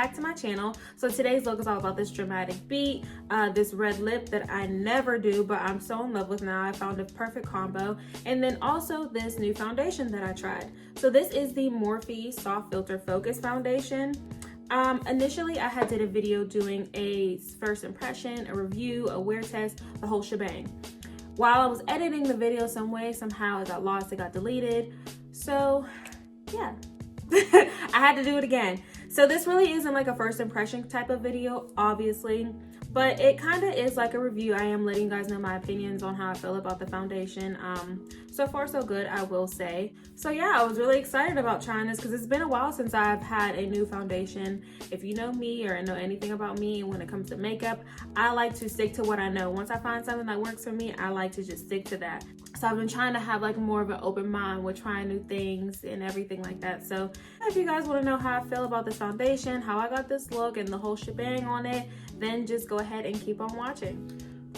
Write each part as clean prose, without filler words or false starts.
back to my channel. So today's look is all about this dramatic beat, this red lip that I never do, but I'm so in love with now. I found a perfect combo. And then also this new foundation that I tried. So this is the Morphe Soft Filter Focus Foundation. Initially I had did a video doing a first impression, a review, a wear test, the whole shebang. While I was editing the video some way, somehow it got lost, it got deleted. So yeah, I had to do it again. So this really isn't like a first impression type of video, obviously, but it kind of is like a review. I am letting you guys know my opinions on how I feel about the foundation. So far so good, I will say. So yeah, I was really excited about trying this because it's been a while since I've had a new foundation. If you know me or know anything about me when it comes to makeup, I like to stick to what I know. Once I find something that works for me, I like to just stick to that. So I've been trying to have like more of an open mind with trying new things and everything like that. So if you guys want to know how I feel about this foundation, how I got this look and the whole shebang on it, then just go ahead and keep on watching.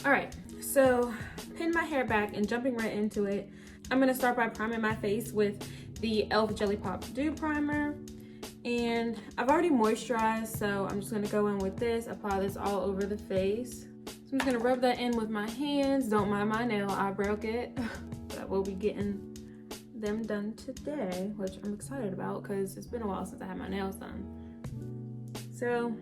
All right, so pin my hair back and jumping right into it. I'm gonna start by priming my face with the e.l.f. Jelly Pop Dew Primer. And I've already moisturized, so I'm just gonna go in with this, apply this all over the face. So I'm just gonna rub that in with my hands. Don't mind my nail, I broke it. But I will be getting them done today, which I'm excited about because it's been a while since I had my nails done. So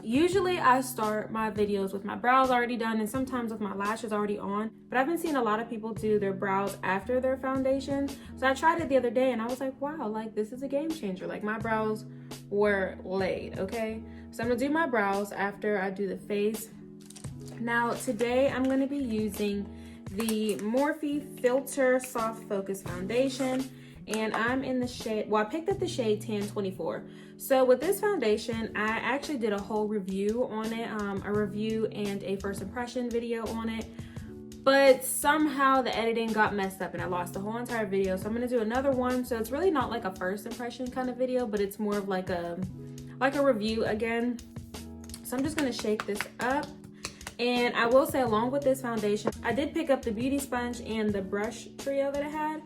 usually I start my videos with my brows already done and sometimes with my lashes already on, but I've been seeing a lot of people do their brows after their foundation. So I tried it the other day and I was like, wow, like this is a game changer. Like my brows were laid, okay? So I'm gonna do my brows after I do the face. Now today I'm gonna be using the Morphe Filter Soft Focus Foundation. And I'm in the shade, well, I picked up the shade 1024. So with this foundation, I actually did a whole review on it, a review and a first impression video on it. But somehow the editing got messed up and I lost the whole entire video. So I'm gonna do another one. So it's really not like a first impression kind of video, but it's more of like a review again. So I'm just gonna shake this up. And I will say along with this foundation, I did pick up the beauty sponge and the brush trio that I had.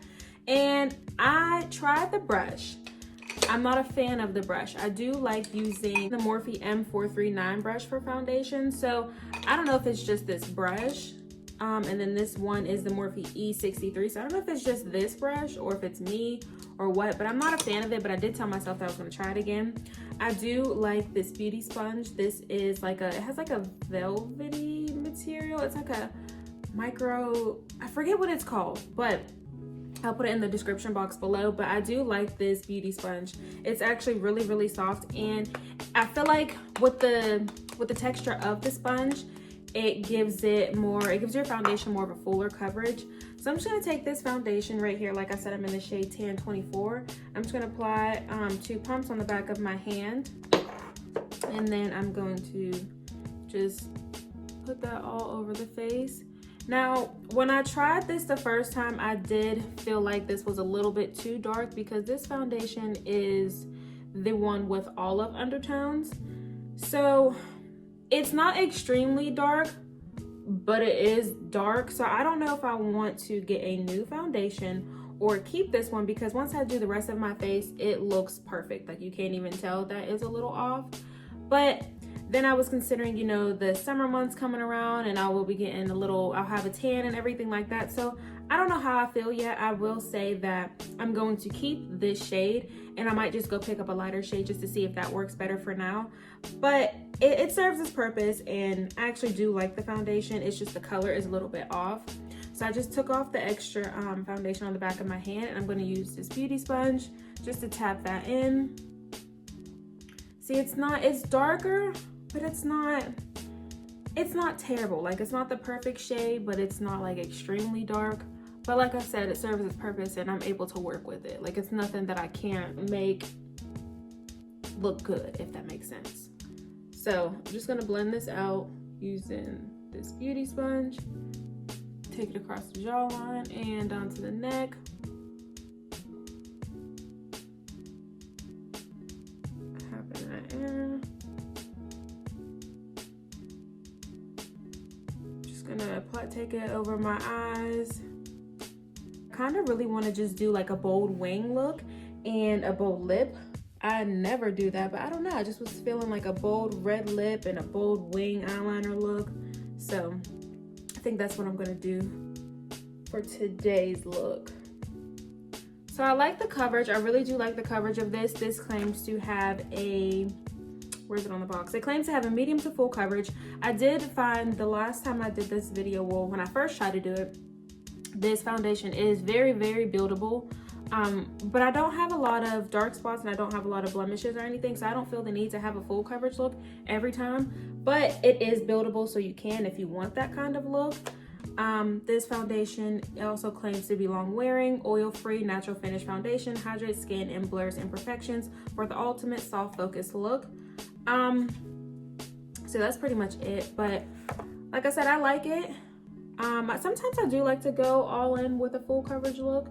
And I tried the brush. I'm not a fan of the brush. I do like using the Morphe M439 brush for foundation. So I don't know if it's just this brush. And then this one is the Morphe E63. So I don't know if it's just this brush or if it's me or what, but I'm not a fan of it, but I did tell myself that I was gonna try it again. I do like this beauty sponge. This is like it has like a velvety material. It's like a micro, I forget what it's called, but I'll put it in the description box below. But I do like this beauty sponge. It's actually really, really soft. And I feel like with the texture of the sponge, it gives your foundation more of a fuller coverage. So I'm just gonna take this foundation right here. Like I said, I'm in the shade 1024. I'm just gonna apply 2 pumps on the back of my hand. And then I'm going to just put that all over the face. Now, when I tried this the first time, I did feel like this was a little bit too dark because this foundation is the one with olive undertones. So it's not extremely dark, but it is dark. So I don't know if I want to get a new foundation or keep this one because once I do the rest of my face, it looks perfect. Like you can't even tell that is a little off. But then I was considering, you know, the summer months coming around and I will be getting I'll have a tan and everything like that. So I don't know how I feel yet. I will say that I'm going to keep this shade and I might just go pick up a lighter shade just to see if that works better for now. But it serves its purpose and I actually do like the foundation. It's just the color is a little bit off. So I just took off the extra foundation on the back of my hand and I'm going to use this beauty sponge just to tap that in. See, it's darker, but it's not terrible. Like it's not the perfect shade, but it's not like extremely dark. But like I said, it serves its purpose and I'm able to work with it. Like it's nothing that I can't make look good, if that makes sense. So I'm just gonna blend this out using this beauty sponge. Take it across the jawline and down to the neck. Tapping that in. Gonna take it over my eyes. Kind of really want to just do like a bold wing look and a bold lip I never do that, but I don't know. I just was feeling like a bold red lip and a bold wing eyeliner look. So I think that's what I'm gonna do for today's look. So I like the coverage. I really do like the coverage of this. This claims to have a, where's it on the box? It claims to have a medium to full coverage. I did find the last time I did this video, well, when I first tried to do it, this foundation is very, very buildable. But I don't have a lot of dark spots and I don't have a lot of blemishes or anything, so I don't feel the need to have a full coverage look every time, but it is buildable, so you can if you want that kind of look. This foundation also claims to be long wearing, oil free, natural finish foundation, hydrates skin and blurs imperfections for the ultimate soft focus look. So that's pretty much it, but like I said, I like it. Sometimes I do like to go all in with a full coverage look.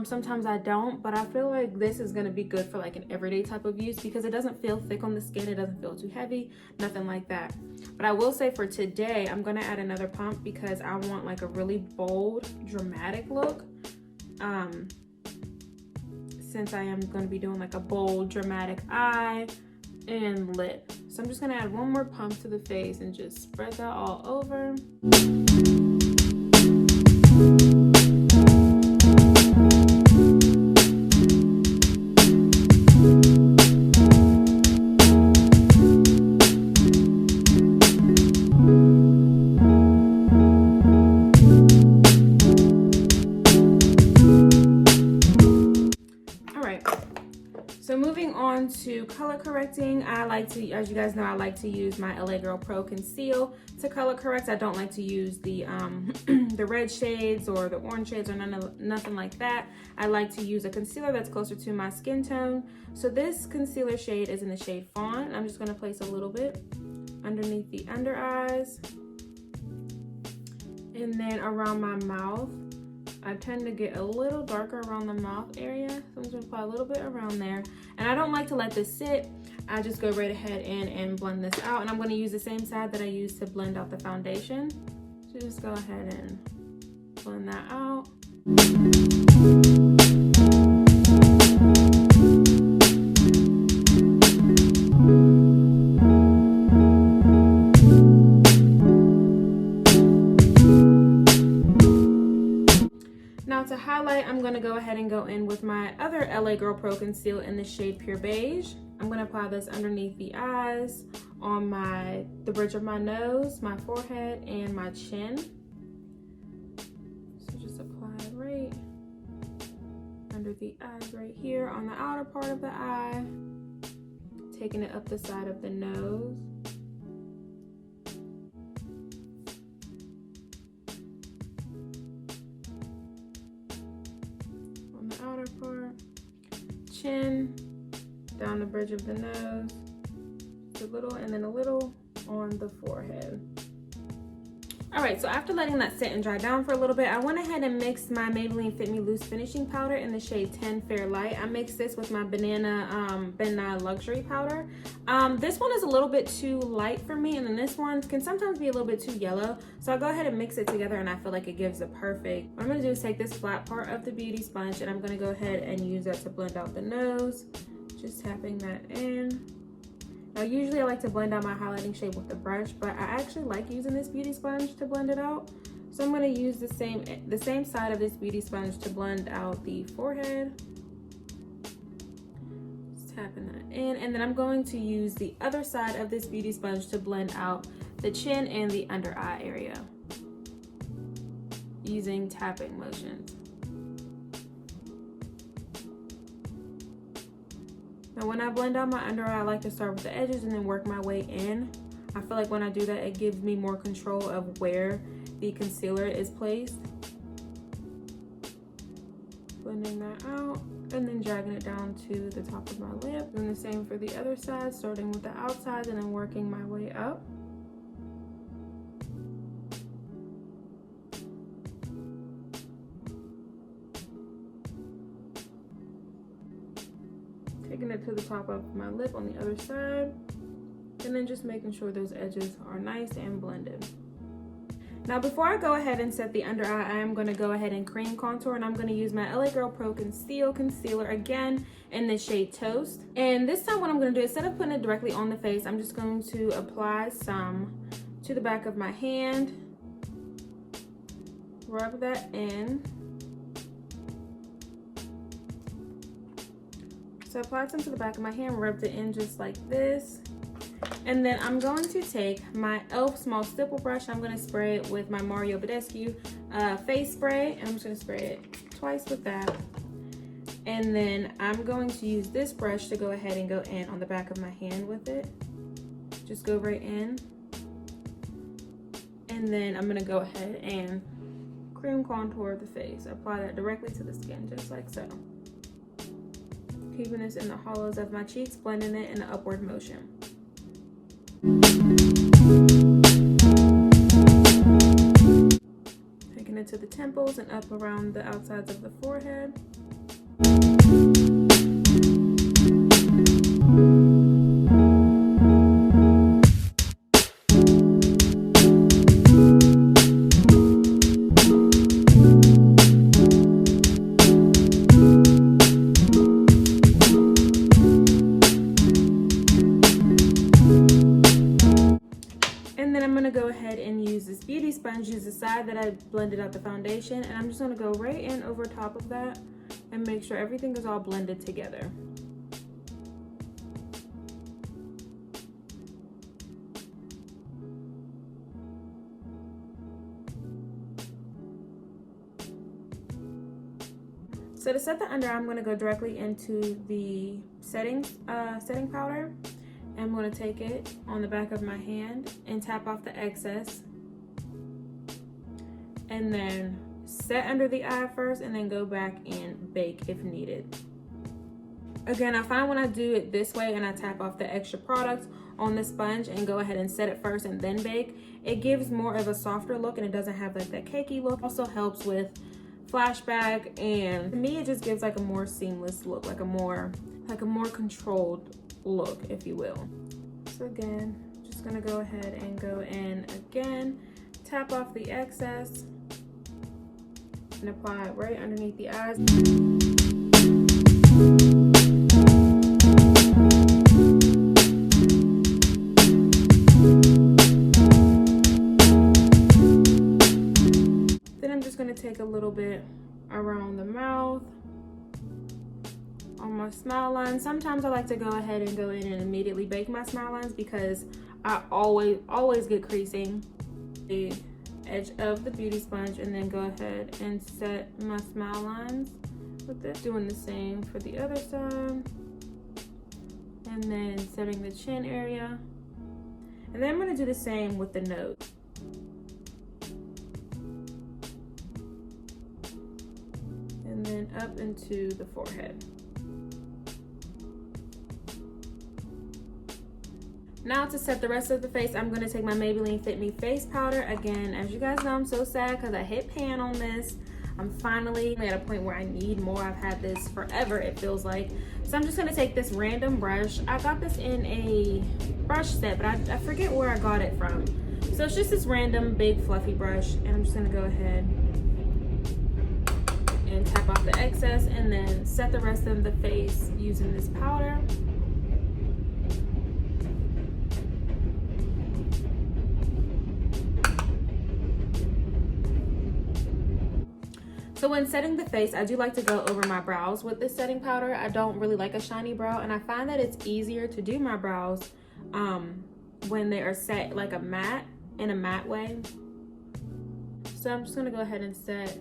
Sometimes I don't, but I feel like this is gonna be good for like an everyday type of use because it doesn't feel thick on the skin, it doesn't feel too heavy, nothing like that. But I will say for today, I'm gonna add another pump because I want like a really bold, dramatic look. Since I am gonna be doing like a bold, dramatic eye and lip. So I'm just gonna add one more pump to the face and just spread that all over. So moving on to color correcting, I like to, as you guys know, I like to use my LA Girl Pro Conceal to color correct. I don't like to use the the red shades or the orange shades or nothing like that. I like to use a concealer that's closer to my skin tone. So this concealer shade is in the shade Fawn. I'm just gonna place a little bit underneath the under eyes and then around my mouth. I tend to get a little darker around the mouth area, so I'm just gonna apply a little bit around there. And I don't like to let this sit. I just go right ahead and blend this out. And I'm gonna use the same side that I used to blend out the foundation. So just go ahead and blend that out. Now to highlight, I'm gonna go ahead and go in with my other LA Girl Pro Conceal in the shade Pure Beige. I'm gonna apply this underneath the eyes, on the bridge of my nose, my forehead, and my chin. So just apply it right under the eyes right here on the outer part of the eye, taking it up the side of the nose. Outer part, chin, down the bridge of the nose, just a little, and then a little on the forehead. All right, so after letting that sit and dry down for a little bit, I went ahead and mixed my Maybelline Fit Me Loose Finishing Powder in the shade 10 Fair Light. I mixed this with my Banana Ben Nye Luxury Powder. This one is a little bit too light for me, and then this one can sometimes be a little bit too yellow. So I'll go ahead and mix it together, and I feel like it gives a perfect. What I'm gonna do is take this flat part of the beauty sponge, and I'm gonna go ahead and use that to blend out the nose. Just tapping that in. Now, usually I like to blend out my highlighting shade with the brush, but I actually like using this beauty sponge to blend it out. So I'm going to use the same side of this beauty sponge to blend out the forehead. Just tapping that in, and then I'm going to use the other side of this beauty sponge to blend out the chin and the under eye area using tapping motions. Now when I blend out my under eye, I like to start with the edges and then work my way in. I feel like when I do that, it gives me more control of where the concealer is placed. Blending that out and then dragging it down to the top of my lip. And the same for the other side, starting with the outside and then working my way up. Taking it to the top of my lip on the other side, and then just making sure those edges are nice and blended. Now before I go ahead and set the under eye, I am going to go ahead and cream contour, and I'm going to use my LA Girl Pro Conceal Concealer again in the shade Toast. And this time what I'm going to do, instead of putting it directly on the face, I'm just going to apply some to the back of my hand, rub that in. So I applied some to the back of my hand, rubbed it in just like this. And then I'm going to take my e.l.f. small stipple brush. I'm going to spray it with my Mario Badescu face spray. And I'm just going to spray it twice with that. And then I'm going to use this brush to go ahead and go in on the back of my hand with it. Just go right in. And then I'm going to go ahead and cream contour the face. Apply that directly to the skin, just like so. Keeping this in the hollows of my cheeks, blending it in an upward motion. Taking it to the temples and up around the outsides of the forehead. Go ahead and use this beauty sponge, use the side that I blended out the foundation, and I'm just going to go right in over top of that and make sure everything is all blended together. So to set the under eye, I'm going to go directly into the setting powder. I'm going to take it on the back of my hand and tap off the excess, and then set under the eye first and then go back and bake if needed. Again, I find when I do it this way and I tap off the extra product on the sponge and go ahead and set it first and then bake, it gives more of a softer look and it doesn't have like that cakey look. Also helps with flashback, and to me it just gives like a more seamless look, like a more controlled look, if you will. So again, just gonna go ahead and go in again, tap off the excess and apply it right underneath the eyes. Then I'm just gonna take a little bit around the mouth, on my smile lines. Sometimes I like to go ahead and go in and immediately bake my smile lines because I always get creasing. The edge of the beauty sponge, and then go ahead and set my smile lines with this. Doing the same for the other side, and then setting the chin area, and then I'm going to do the same with the nose. And then up into the forehead. Now to set the rest of the face, I'm going to take my Maybelline Fit Me Face Powder. Again, as you guys know, I'm so sad because I hit pan on this. I'm finally at a point where I need more. I've had this forever, it feels like. So I'm just going to take this random brush. I got this in a brush set, but I forget where I got it from. So it's just this random big fluffy brush, and I'm just going to go ahead and tap off the excess and then set the rest of the face using this powder. So when setting the face, I do like to go over my brows with this setting powder. I don't really like a shiny brow, and I find that it's easier to do my brows when they are set like a matte, in a matte way. So I'm just gonna go ahead and set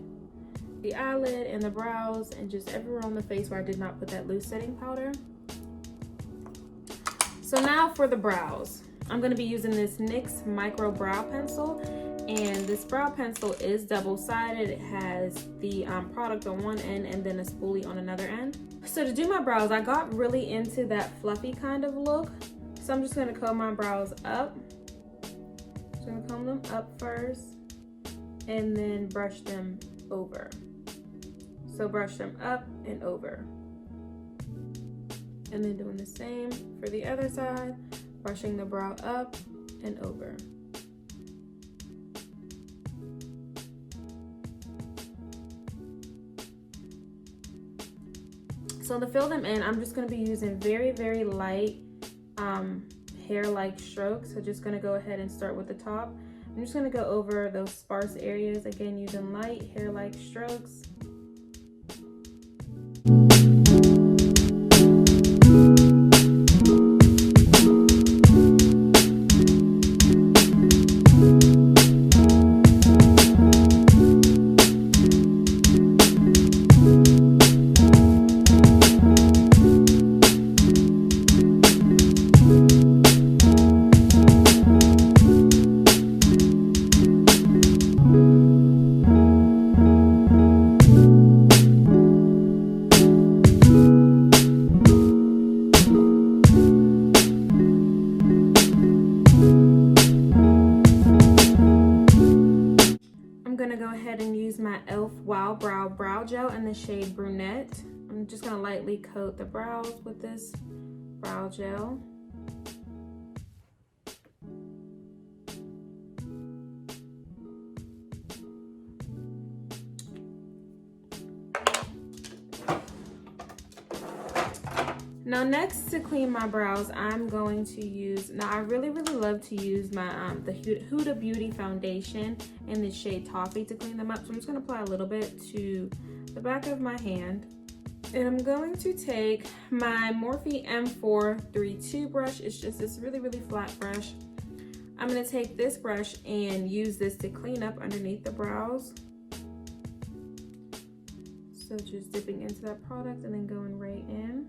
the eyelid and the brows and just everywhere on the face where I did not put that loose setting powder. So now for the brows. I'm gonna be using this NYX Micro Brow Pencil. And this brow pencil is double-sided. It has the product on one end and then a spoolie on another end. So to do my brows, I got really into that fluffy kind of look. So I'm just gonna comb my brows up. Just gonna comb them up first and then brush them over. So brush them up and over. And then doing the same for the other side, brushing the brow up and over. So to fill them in, I'm just going to be using very, very light hair-like strokes. So just going to go ahead and start with the top. I'm just going to go over those sparse areas, again using light hair-like strokes. Brow gel in the shade Brunette. I'm just gonna lightly coat the brows with this brow gel. Now next, to clean my brows, I'm going to use, now I really love to use my the Huda Beauty foundation in the shade Toffee to clean them up. So I'm just going to apply a little bit to the back of my hand. And I'm going to take my Morphe M432 brush. It's just this really flat brush. I'm going to take this brush and use this to clean up underneath the brows. So just dipping into that product and then going right in.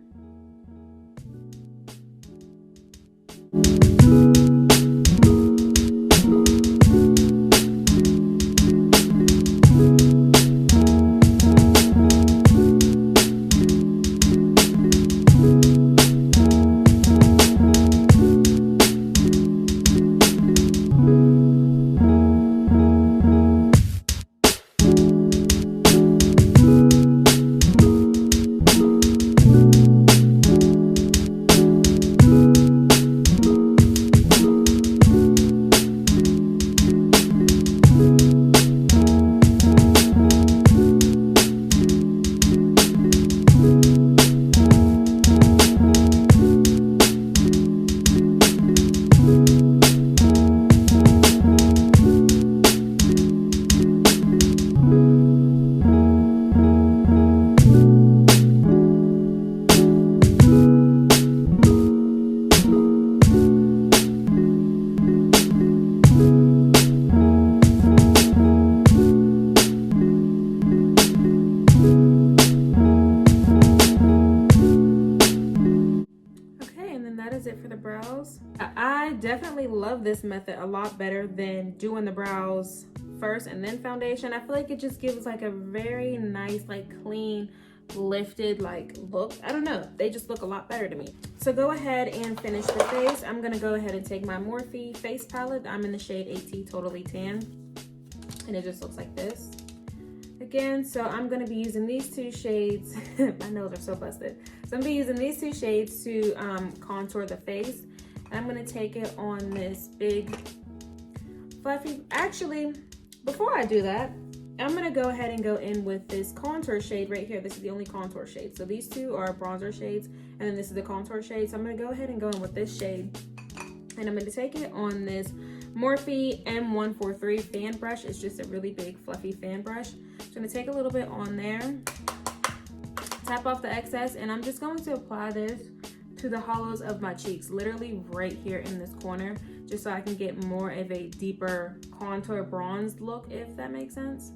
I definitely love this method a lot better than doing the brows first and then foundation. I feel like it just gives like a very nice, like clean, lifted like look. I don't know, they just look a lot better to me. So go ahead and finish the face. I'm gonna go ahead and take my Morphe face palette. I'm in the shade AT Totally Tan, and it just looks like this. Again, so I'm gonna be using these two shades. My nails are so busted. So I'm gonna be using these two shades to contour the face. And I'm gonna take it on this big fluffy, actually, before I do that, I'm gonna go ahead and go in with this contour shade right here. This is the only contour shade. So these two are bronzer shades, and then this is the contour shade. So I'm gonna go ahead and go in with this shade. And I'm gonna take it on this Morphe M143 fan brush. It's just a really big fluffy fan brush. I'm gonna take a little bit on there, tap off the excess, and I'm just going to apply this to the hollows of my cheeks, literally right here in this corner, just so I can get more of a deeper contour bronzed look, if that makes sense.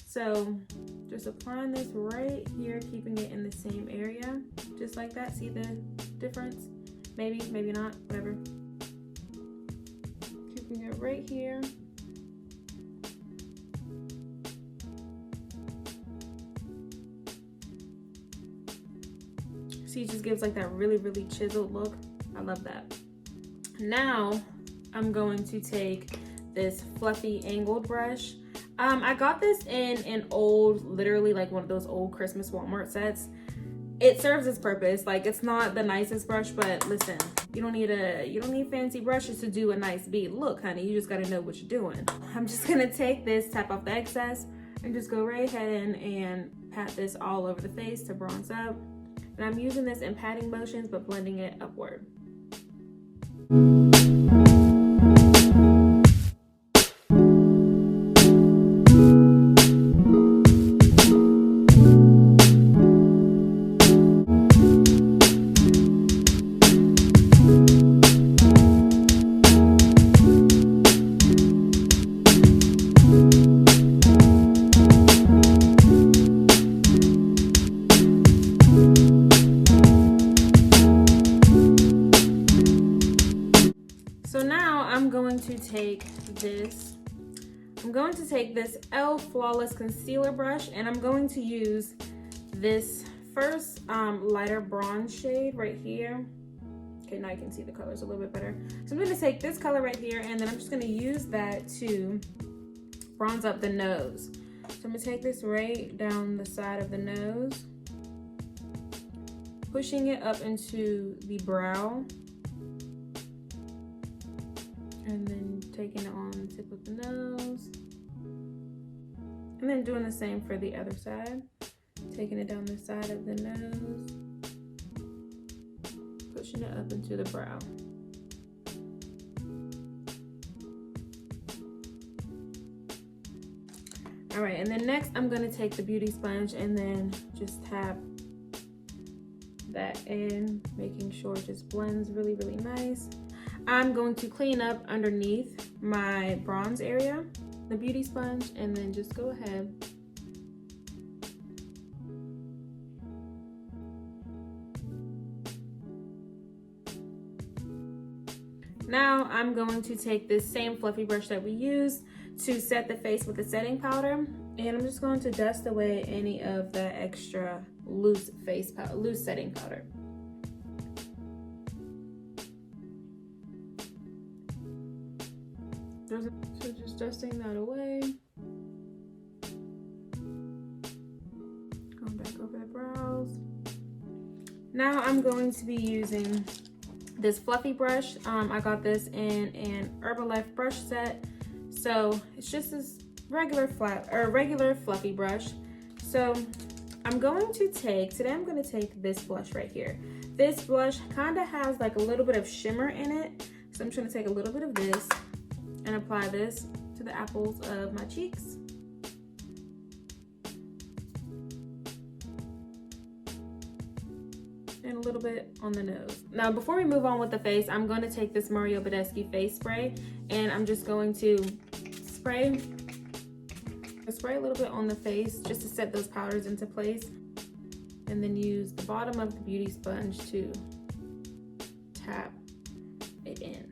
So just applying this right here, keeping it in the same area, just like that. See the difference? Maybe, maybe not, whatever. Keeping it right here. See, it just gives like that really chiseled look. I love that. Now I'm going to take this fluffy angled brush. I got this in an old, literally like one of those old Christmas Walmart sets. It serves its purpose. Like, it's not the nicest brush, but listen, you don't need fancy brushes to do a nice beat look, honey. You just gotta know what you're doing. I'm just gonna take this, tap off the excess, and just go right ahead and pat this all over the face to bronze up. And I'm using this in patting motions, but blending it upward. So now I'm going to take this e.l.f. Flawless Concealer Brush, and I'm going to use this first lighter bronze shade right here. Okay, now you can see the colors a little bit better. So I'm going to take this color right here, and then I'm just going to use that to bronze up the nose. So I'm going to take this right down the side of the nose, pushing it up into the brow, and then taking it on the tip of the nose, and then doing the same for the other side, taking it down the side of the nose, pushing it up into the brow. All right, and then next I'm gonna take the beauty sponge and then just tap that in, making sure it just blends really, really nice. I'm going to clean up underneath my bronze area, the beauty sponge, and then just go ahead Now I'm going to take this same fluffy brush that we used to set the face with the setting powder, and I'm just going to dust away any of the extra loose setting powder. So just dusting that away. Going back over the brows. Now I'm going to be using this fluffy brush. I got this in an Herbalife brush set. So it's just this regular fluffy brush. So I'm going to take this blush right here. This blush kind of has like a little bit of shimmer in it. So I'm just gonna take a little bit of this and apply this to the apples of my cheeks. And a little bit on the nose. Now, before we move on with the face, I'm going to take this Badescu face spray, and I'm just going to spray a little bit on the face just to set those powders into place, and then use the bottom of the beauty sponge to tap it in.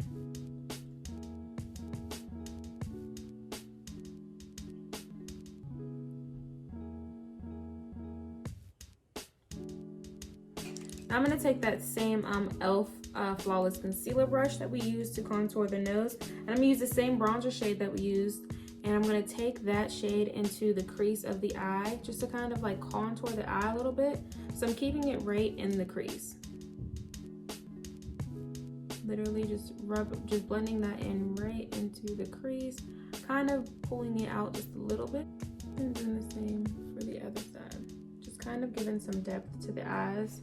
I'm going to take that same e.l.f. Flawless Concealer brush that we used to contour the nose, and I'm going to use the same bronzer shade that we used, and I'm going to take that shade into the crease of the eye just to kind of like contour the eye a little bit. So I'm keeping it right in the crease. Literally just blending that in right into the crease, kind of pulling it out just a little bit, and doing the same for the other side. Just kind of giving some depth to the eyes.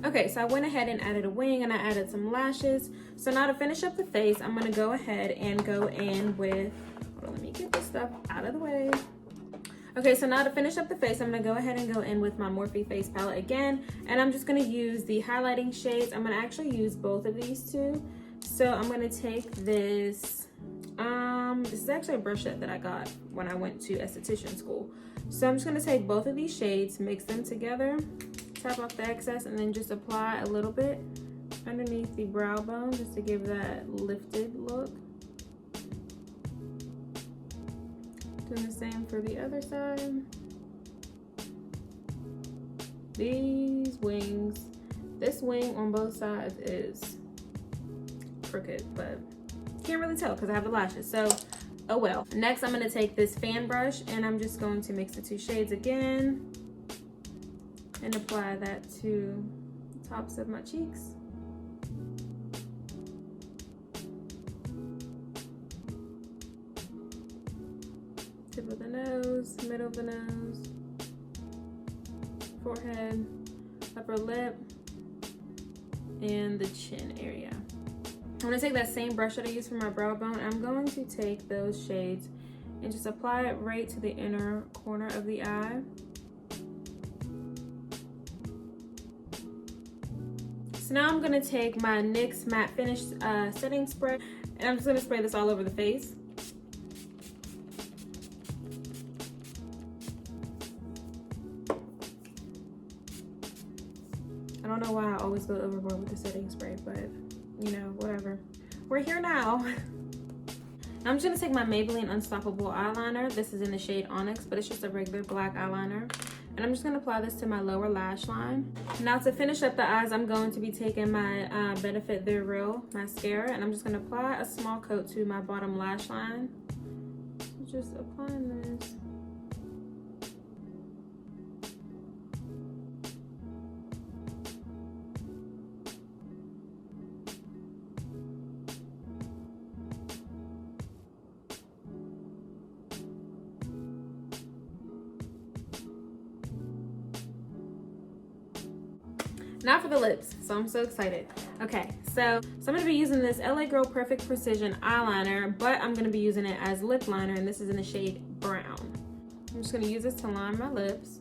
Okay, so I went ahead and added a wing, and I added some lashes. So now to finish up the face, I'm gonna go ahead and go in with, hold on, let me get this stuff out of the way. Okay, so now to finish up the face, I'm gonna go ahead and go in with my Morphe face palette again, and I'm just gonna use the highlighting shades. I'm gonna actually use both of these two. So I'm gonna take this, this is actually a brush set that I got when I went to esthetician school. So I'm just gonna take both of these shades, mix them together, tap off the excess, and then just apply a little bit underneath the brow bone just to give that lifted look. Doing the same for the other side. These wings, this wing on both sides is crooked, but can't really tell because I have the lashes, so oh well. Next, I'm going to take this fan brush, and I'm just going to mix the two shades again and apply that to the tops of my cheeks. tip of the nose, middle of the nose, forehead, upper lip, and the chin area. I'm gonna take that same brush that I used for my brow bone. I'm going to take those shades and just apply it right to the inner corner of the eye. So now I'm gonna take my NYX Matte Finish setting spray, and I'm just gonna spray this all over the face. I don't know why I always go overboard with the setting spray, but you know, whatever. We're here now. I'm just gonna take my Maybelline Unstoppable eyeliner. This is in the shade Onyx, but it's just a regular black eyeliner. And I'm just gonna apply this to my lower lash line. Now to finish up the eyes, I'm going to be taking my Benefit They're Real mascara, and I'm just gonna apply a small coat to my bottom lash line. So just applying this. Now for the lips, so I'm so excited. Okay, so I'm gonna be using this LA Girl Perfect Precision eyeliner, but I'm gonna be using it as lip liner, and this is in the shade Brown. I'm just gonna use this to line my lips.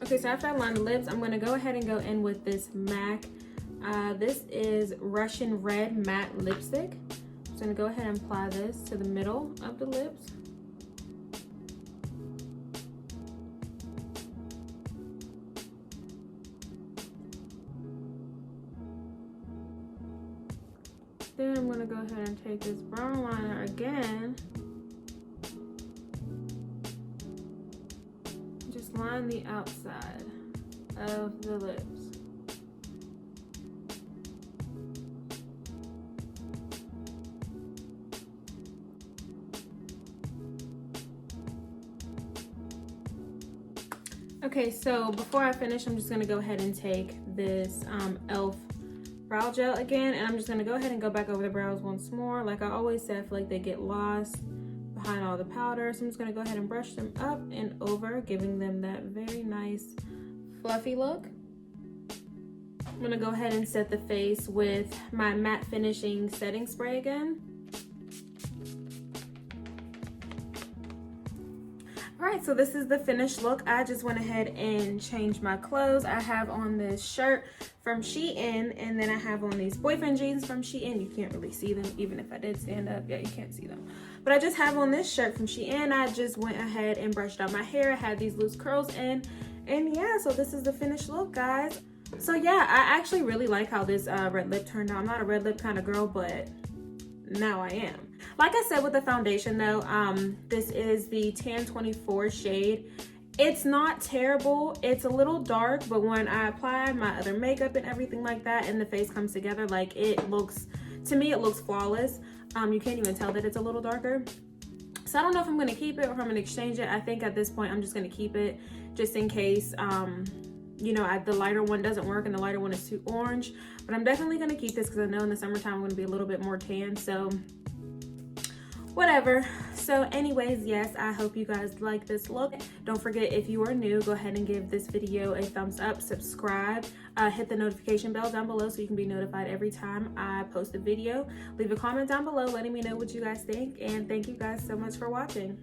Okay, so after I line the lips, I'm gonna go ahead and go in with this MAC. This is Russian Red Matte Lipstick. I'm just gonna go ahead and apply this to the middle of the lips. Then I'm gonna go ahead and take this brown liner again. Just line the outside of the lips. Okay, so before I finish, I'm just gonna go ahead and take this e.l.f. brow gel again, and I'm just gonna go ahead and go back over the brows once more. Like I always say, I feel like they get lost behind all the powder, so I'm just gonna go ahead and brush them up and over, giving them that very nice fluffy look. I'm gonna go ahead and set the face with my matte finishing setting spray again. Alright, so this is the finished look. I just went ahead and changed my clothes. I have on this shirt from Shein, and then I have on these boyfriend jeans from Shein. You can't really see them, even if I did stand up. Yeah, you can't see them. But I just have on this shirt from Shein. I just went ahead and brushed out my hair. I had these loose curls in. And yeah, so this is the finished look, guys. So yeah, I actually really like how this red lip turned out. I'm not a red lip kind of girl, but now I am. Like I said with the foundation though, this is the Tan 24 shade. It's not terrible. It's a little dark, but when I apply my other makeup and everything like that and the face comes together, like it looks, to me it looks flawless. You can't even tell that it's a little darker. So I don't know if I'm gonna keep it or if I'm gonna exchange it. I think at this point I'm just gonna keep it just in case you know, the lighter one doesn't work and the lighter one is too orange. But I'm definitely gonna keep this because I know in the summertime I'm gonna be a little bit more tan, so whatever. So anyways, yes, I hope you guys like this look. Don't forget, if you are new, go ahead and give this video a thumbs up, subscribe, hit the notification bell down below so you can be notified every time I post a video. Leave a comment down below letting me know what you guys think, and thank you guys so much for watching.